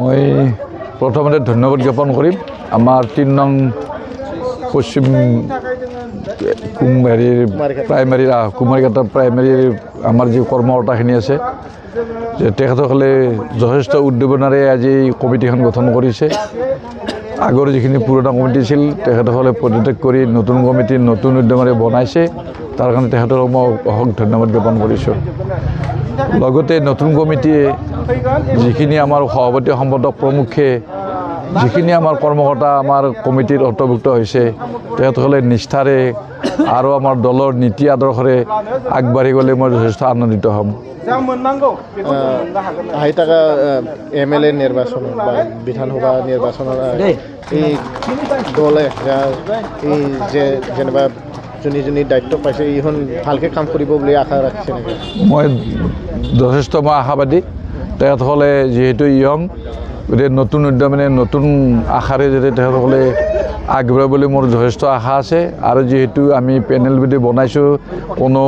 মই প্ৰথমতে ধন্যবাদ জ্ঞাপন কৰিম আমাৰ ৩ নং পশ্চিম প্ৰাইমাৰী কুমাৰীঘাটা প্ৰাইমাৰীৰ আমাৰ যি কৰ্মকৰ্তাখিনি আছে যে তেখেতসকলে যথেষ্ট উদ্দীপনাৰে আজি কমিটিখন গঠন কৰিছে আগৰ যিখিনি পুৰণা কমিটি আছিল তেখেতসকলে পদত্যাগ কৰি নতুন কমিটি নতুন উদ্যমেৰে বনাইছে তাৰ কাৰণে তেখেতসকলক মই অশেষ ধন্যবাদ জ্ঞাপন কৰিছোঁ লগতে নতুন কমিটিয়ে যিখিনি আমাৰ সভাপতি সম্পাদক প্ৰমুখে যিখিনি আমাৰ কৰ্মকৰ্তা আমাৰ কমিটিৰ অন্তৰ্ভুক্ত হৈছে তেখেতসকলে নিষ্ঠাৰে আৰু আমাৰ দলৰ নীতি আদৰ্শৰে আগবাঢ়ি গ'লে মই যথেষ্ট আনন্দিত হ'ম আহি থকা MLA নিৰ্বাচন বা বিধানসভা নিৰ্বাচনৰ এই দলে এই যে যেনিবা যোনী দায়িত্ব পাইছে এইখন ভালকৈ কাম কৰিব বুলি আশা ৰাখিছে নেকি মই যথেষ্ট আশাবাদী তেখেতসকলে যিহেতু ইয়ং গতিকে নতুন উদ্যমেৰে নতুন আশাৰে যাতে তেখেতসকলে আগবাঢ়ে বুলি মোৰ যথেষ্ট আশা আছে আৰু যিহেতু আমি পেনেল বিধি বনাইছোঁ কোনো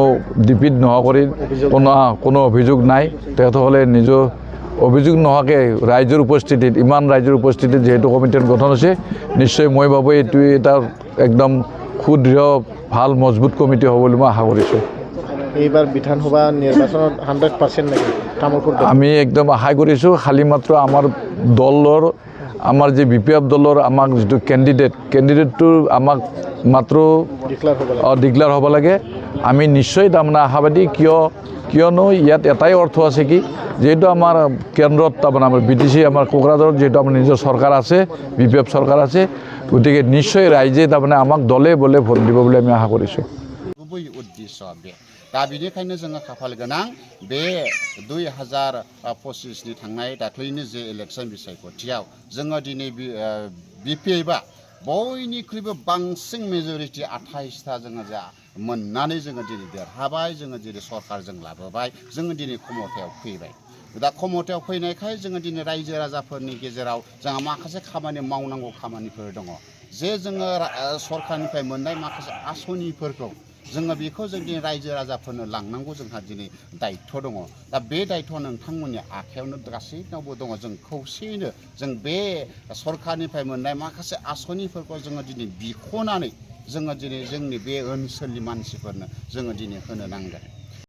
ডিপিট নোহোৱা কৰি কোনো অভিযোগ নাই তেখেতসকলে নিজৰ অভিযোগ নোহোৱাকৈ ৰাইজৰ উপস্থিতিত ইমান ৰাইজৰ উপস্থিতিত যিহেতু কমিটিখন গঠন হৈছে নিশ্চয় মই ভাবোঁ এইটো এটা একদম সুদৃঢ় ভাল মজবুত কমিটি হ'ব বুলি মই আশা কৰিছোঁ এইবাৰ বিধানসভা নিৰ্বাচনত 100% নেকি আমি একদম আশা কৰিছোঁ খালি মাত্ৰ আমাৰ দলৰ আমাৰ যে BPF দলৰ আমাক যিটো কেণ্ডিডেটটো আমাক মাত্ৰ ডিক্লেয়াৰ হ'ব লাগে আমি নিশ্চয় তাৰমানে আশাবাদী কিয়নো ইয়াত এটাই অৰ্থ আছে কি যেহেতু আমাৰ কেন্দ্ৰত তাৰমানে আমাৰ BTC আমাৰ কোকৰাঝাৰত যিহেতু আমাৰ নিজৰ চৰকাৰ আছে BPF চৰকাৰ আছে গতিকে নিশ্চয় ৰাইজে তাৰমানে আমাক দলে বলে ভোট দিব বুলি আমি আশা কৰিছোঁ दा बेनिखायनो जोङो खाफाल गोनां बे 2025 नि थांनाय दाख्लैनि जे इलेक्सन बिसायख'थियाव जोङो दिनै BPF बयनिख्रुइबो बांसिन मेजरिटी 28टा जोङो जा मोननानै जोङो दिनै देरहाबाय जोङो दिनै सरकारजों लाबोबाय जोङो दिनै क्षमतायाव फैबाय दा क्षमतायाव फैनायखाय जोङो दिनै रायजो राजाफोरनि गेजेराव जोंहा माखासे खामानि मावनांगौ खामानिफोर दङ जे जोङो सरकारनिफ्राय मोननाय माखासे आसनिफोरखौ जोङो बेखौ जोंनि रायजो राजाफोरनो लांनांगौ जोंहा दिनै दायित्व दङ दा बे दायित्वआ नोंथांमोननि आखायावनो गासैनावबो दङ जों खौसेयैनो जों बे सरकारनिफ्राय मोननाय माखासे आसनिफोरखौ जोङो दिनै बिख'नानै जोङो दिनै जोंनि बे ओनसोलनि मानसिफोरनो जोङो दिनै होनो नांगोन